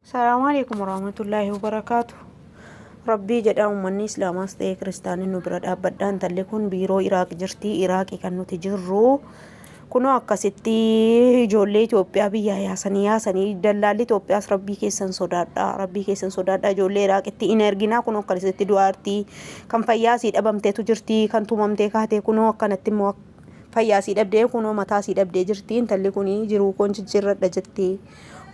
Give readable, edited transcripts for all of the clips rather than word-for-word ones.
السلام عليكم ورحمة الله وبركاته. ربي جدا أمني إسلام أستي كريستاني نبرد أبدان تلكون بيرو إراك جرتي إراكي كانوا تجرو كنوا أكستي جولي توبيا بيا يا سني دلالي توبيا ربي كيسن صدادا ربي كيسن صدادا جولي إراك تي إنرجينا كنوا كريستي دوارتي كم فياسي أبمتي تجرتي كان توممتي كهتي كنوا كانت تمو فياسي أبدي كنوا متاسي أبدي جرتي تلكوني جرو كون جرد جتي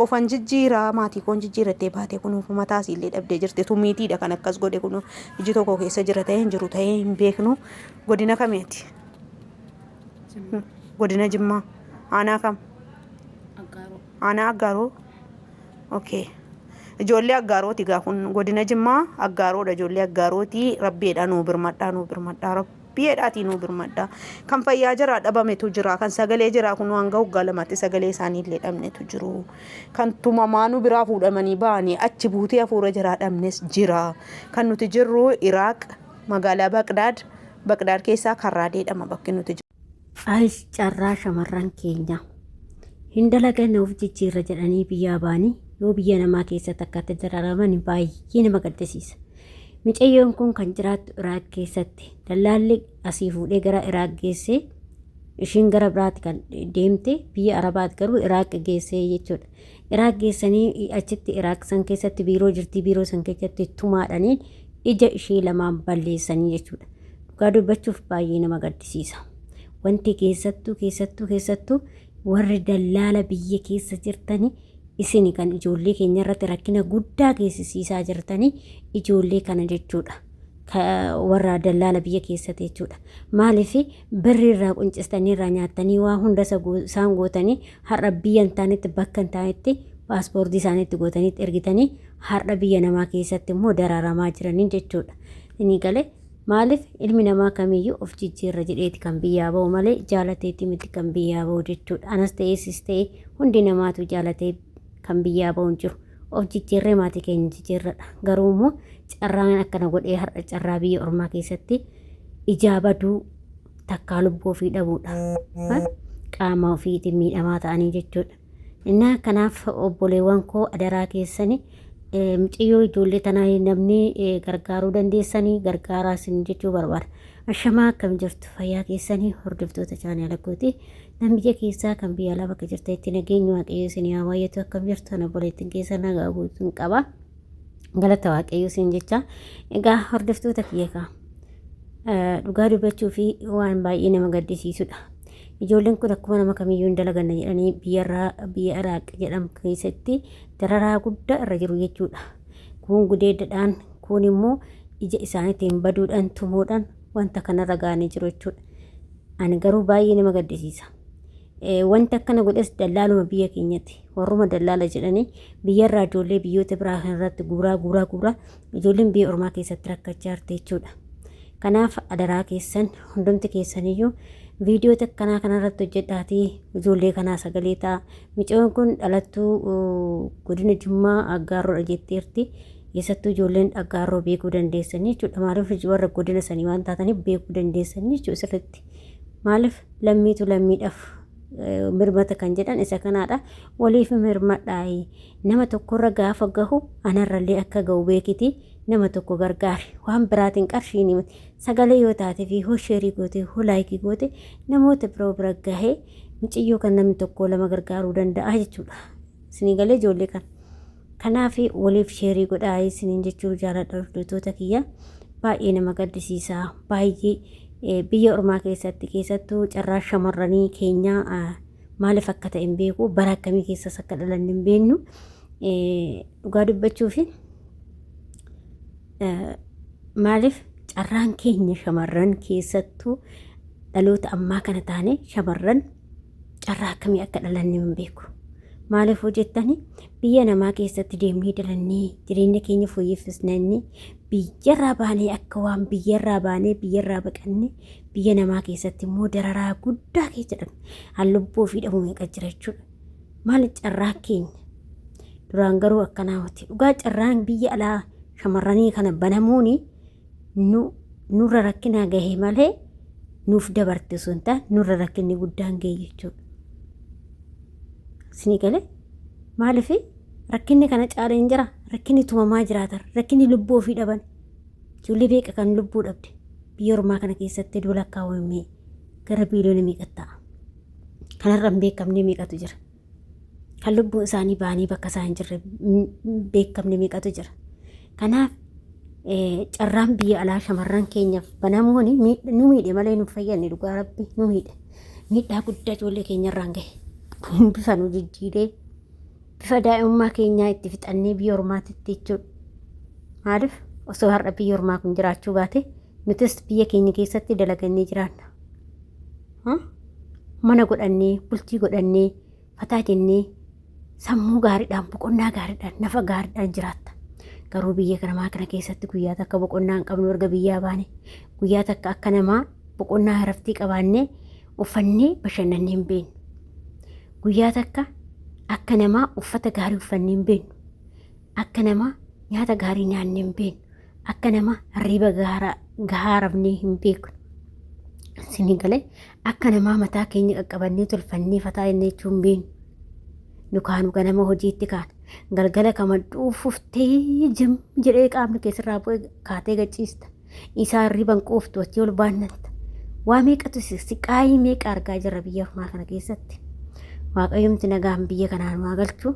ofan jijjiira maatii koon jijjiirattee baate kunuuf mataas illee dhabdee jirte tumiitiidha kan akkas godhe kunu iji tokko keessa jira ta'ee hin jiru ta'ee hin beeknu godina kamiiti godina Jimmaa aanaa kam aanaa Aggaaroo okay ijoollee Aggaarooti gaa kun godina Jimmaa Aggaaroodha ijoollee Aggaarooti rabbiidhaan nu birmadhaa rabbiidhaatii nu birmadhaa kan fayyaa jira dhabametu jira kan sagalee jira kun hanga waggaa lamatti sagalee isaanii illee dhabnetu jiru kan tumamaa nu biraa fuudhamanii ba'anii achi buutee hafuura jira dhabnes jira kan nuti jirru Iraaq magaalaa Baqdaad keessaa Karraadeedhama bakki nuti jirru. Ayis carraa shamarran keenya hin dalagan of jijjiirra jedhanii biyyaa baanii yoo biyya namaa keessatti akkatti jiraaraman baay'ee nama gaddisiisa. Micayyoon kun kan jiraattu Iraaq keessatti dallaalli asii fuudhee gara Iraaq geessee ishiin gara biraatti kan deemte biyya Arabaatti garuu Iraaq geessee jechuudha. Iraaq geessanii achitti Iraaq san keessatti biiroo jirti biiroo san keessatti tumaadhanii ija ishee lamaan balleessanii jechuudha. Dhugaa dubbachuuf baay'ee nama gaddisiisa. Wanti keessattuu warri dallaala biyya keessa jirtanii isin kan ijoollee keenya irratti rakkina guddaa geessisiisaa jirtanii ijoollee kana jechuudha. Warra dallaala biyya keessatti jechuudha. Maaliif birri irraa quncistanii irraa nyaatanii waa hunda isaan gootanii har'a biyya hin taanetti bakka hin taanetti paaspoortii isaaniitti gootanii ergitanii har'a biyya namaa keessatti immoo dararamaa jiranii jechuudha. Inni galee maaliif ilmi namaa kamiyyuu of jijjiirra jedheeti kan biyyaa ba'u malee jaalateetti miti kan biyyaa ba'u jechuudha. Anas ta'ee sis ta'ee hundi namaatu jaalatee kan biyyaa ba'uun jiru of jijjiirree maatii keenya jijjiirradha. Garuu immoo carraan akkana godhee har'a carraa biyya ormaa keessatti ijaa baduu takkaa lubbuu ofii dhabuudha. Qaama ofiitiin miidhamaa ta'anii jechuudha. Innaa kanaaf obboleewwan koo adaraa keessanii mucayyoo ijoollee tanaa namni gargaaruu dandeessanii gargaaraa isin jechuu barbaada. Ashamaa akkam jirtu fayyaa keessanii hordoftoota chaanala kooti. Namni biyya keessaa kan biyya alaa bakka jirteetti nageenya waaqayyoo isin haa baay'atu akkam jirtu ana obboleettiin keessa nagaa guutuun qaba. Galata waaqayyoo isin jecha. Egaa hordoftoota kiyyaa dhugaa dubbachuu fi waan baay'ee nama gaddisiisudha. Ijoolleen kun akkuma nama kamiyyuu hin dalaganna jedhanii biyya Iraaq jedhamu keessatti dararaa guddaa irra jiru jechuudha. Kun gudeeddadhaan kun immoo ija isaaniitiin baduudhaan tumuudhaan wanta kanarra gaanii jiru jechuudha. Ani garuu baay'ee nama gaddisiisa. Wanta akkana godhes dallaaluma biyya keenyatti warruma dallaala jedhanii biyyarraa ijoollee biyyoota biraa irratti guuraa ijoolleen biyya ormaa keessatti rakkachaa jirti jechuudha. Kanaaf adaraa keessan hundumti keessaniyyuu viidiyoo takkanaa kanarratti hojjedhaatii ijoollee kanaa sagalee ta'a. Micayyoon kun dhalattuu godina Jimmaa Aggaarroodha jetteerti. Keessattuu ijoolleen Aggaarroo beekuu dandeessanii jechuudha. Maaliif warra godina sanii waan taataniif beekuu dandeessanii jechuudha sirriitti. Maaliif lammiitu lammiidhaaf mirmata kan jedhan isa kanaadha. Waliif mirmadhaayi. Nama tokkorra gaafa gahu anarrallee akka gahu beekiti. Nama tokko gargaari waan biraatiin qarshiin himati sagalee yoo taate fi hosheerii goote holaayikii goote namoota bira gahee mucayyoo kan namni tokko lama gargaaruu danda'a jechuudha. Isin galee ijoollee kan kanaaf waliif sheerii godhaa isiniin jechuu jaaladha hordoftoota kiyya. Baay'ee nama gaddisiisa. Baay'ee biyya ormaa keessattuu carraa shamarranii keenyaa maaliif akka ta'e hin beeku bara akkamii keessas akka dhalanne hin beeknu dhugaa dubbachuufi. Maaliif carraan keenya shamarran keessattuu dhaloota ammaa kana taane shamarran carraa akkamii akka dhalanne hin beeku. Maaliif hojjettani biyya namaa keessatti deemnee dalannee jireenya keenya fooyyeffisnee biyyarraa baanee akka waan biyyarraa baanee biyyarraa baqannee biyya namaa keessatti immoo dararaa guddaa keessa dhabne lubbuu fi dhabuu meeqa jira jechuudha. Maali carraa keenya duraan garuu akkanaa miti dhugaa carraan biyya alaa shamarranii kana banamuuni nurra rakkinaa gahee malee nuuf dabarte sun ta'a nurra rakkinni guddaan gahee jechuudha. Isin galee maaliif rakkinni kana caalee hin jira. Rakkinni tumamaa jiraatan, rakkinni lubbuu ofii dhaban. Ijoollee beeqa kan lubbuu dhabde biyya ormaa kana keessatti duula lakkaawwamee gara biiliyoona meeqa ta'a. Kanarra hin beekamne meeqatu jira. Kan lubbuu isaanii baanii bakka isaan hin jirre beekamne meeqatu jira. Kanaaf carraan biyya alaa shamarran keenyaaf banamuun nu miidhe malee nu fayyadne dhugaa rabbi nu miidhe. Miidhaa guddaa ijoollee keenyarraan gahe. Bifa nu jijjiiree bifa daa'imummaa keenyaa itti fixannee biyya ormaatitti jechuudha. Maaliif osoo har'a biyya ormaa kun jiraachuu baate nutis biyya keenya keessatti dalagannee jiraanna. Mana godhannee, bultii godhannee, fataa jennee sammuu gaariidhaan, boqonnaa gaariidhaan, nafa gaariidhaan jiraatta. Garuu biyya namaa kana keessatti guyyaa takka boqonnaa hin qabnu erga biyyaa baane, guyyaa takka akka namaa boqonnaa haraftii qabaannee uffannee bashannannee hin beeknu. Guyyaa takka akka namaa uffata gaarii uffannee hin beeknu. Akka namaa nyaata gaarii nyaannee hin beeknu. Akka namaa riba gahaa rafnee hin beeknu. Isin galee akka namaa mataa keenya qaqqabannee tolfannee fataa jennee jechuu hin beeknu. Nu kaanu ganama hojiitti kaan galgala kamadduu fuftee jim jedhee qaamni keessarraa bu'ee kaatee gachiista. Isaan riban qooftu achii ol baannanta. Waa meeqatu siqaayii meeqa argaa jirra biyya ormaa kana keessatti. Waaqayyoomti nagaan biyya kanaan waa galchu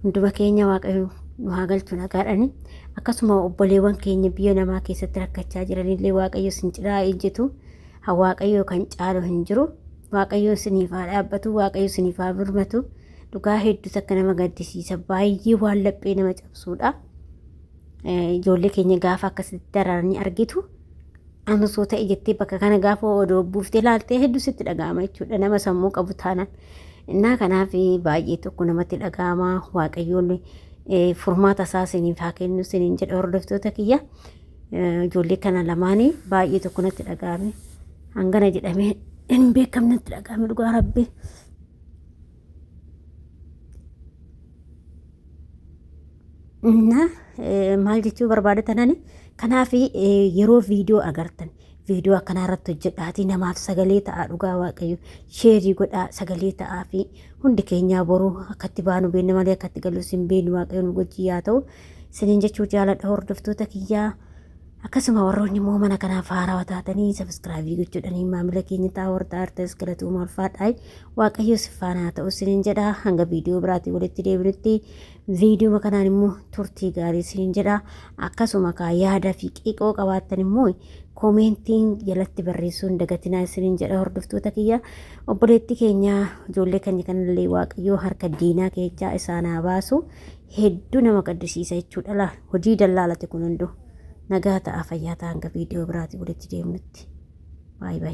hunduma keenya waaqayyoon nu haa galchu nagaadhani. Akkasuma obboleewwan keenya biyya namaa keessatti rakkachaa jiranillee waaqayyo sin cinaa ejjetu. Waaqayyo kan caalu hin jiru. Waaqayyo isiniif haa dhaabbatu. Waaqayyo isiniif haa birmatu. Dhugaa hedduutu akka nama gaddisiisa. Baay'ee waan laphee nama cabsuudha. Ijoollee keenya gaafa akkasitti dararanii argitu. Anusoo ta'e jettee bakka kana gaafa odoo buuftee ilaaltee hedduu sitti dhaga'ama jechuudha. Nama sammuu qabu taanaan. Innaa kanaaf baay'ee tokko namatti dhaga'ama. Waaqayyoon furmaata isaa isiniif haa kennu isiniin jedha hordoftoota kiyya. Ijoollee kana lamaanii baay'ee tokko natti dhaga'ame. Hangana jedhamee hin beekamnetti dhaga'ame dhugaa rabbi. Maal jechuu barbaadatan kanaaf yeroo viidiyoo agartan viidiyoo akkanaa irratti hojjedhaatii namaaf sagalee ta'aa dhugaa waaqayyo sheerii godhaa sagalee ta'aa fi hundi keenyaa boruu akkatti baanu beekna malee akkatti galus hin beeknu waaqayyo nu wajjin yaa ta'u isiniin jechuu jaaladha hordoftoota kiyyaa. Akkasuma warroonni immoo mana kanaaf haarawaa taatanii sabiskiraabii gochuudhanii maamila keenya ta'aa warta artas galatuuma ulfaadhaa waaqayyo sifaanaa ta'u isiniin jedha. Hanga viidiyoo biraatii walitti deebinutti viidiyoo kanaan immoo turtii gaarii isiniin jedha. Akkasuma yaada fi qiiqoo qabaattan immoo koomentiin jalatti barreessuun dagatinaa isiniin jedha hordoftoota kiyya. Obboleetti keenya ijoollee keenya kanallee waaqayyo harka diinaa keessaa isaan haa baasu. Hedduu nama gaddisiisa jechuudha. Hojii dallaalate kun hunduu. Nagaa ta'a fayyaa ta'a hanga viidiyoo biraatii walitti deemnutti. Baay'ee.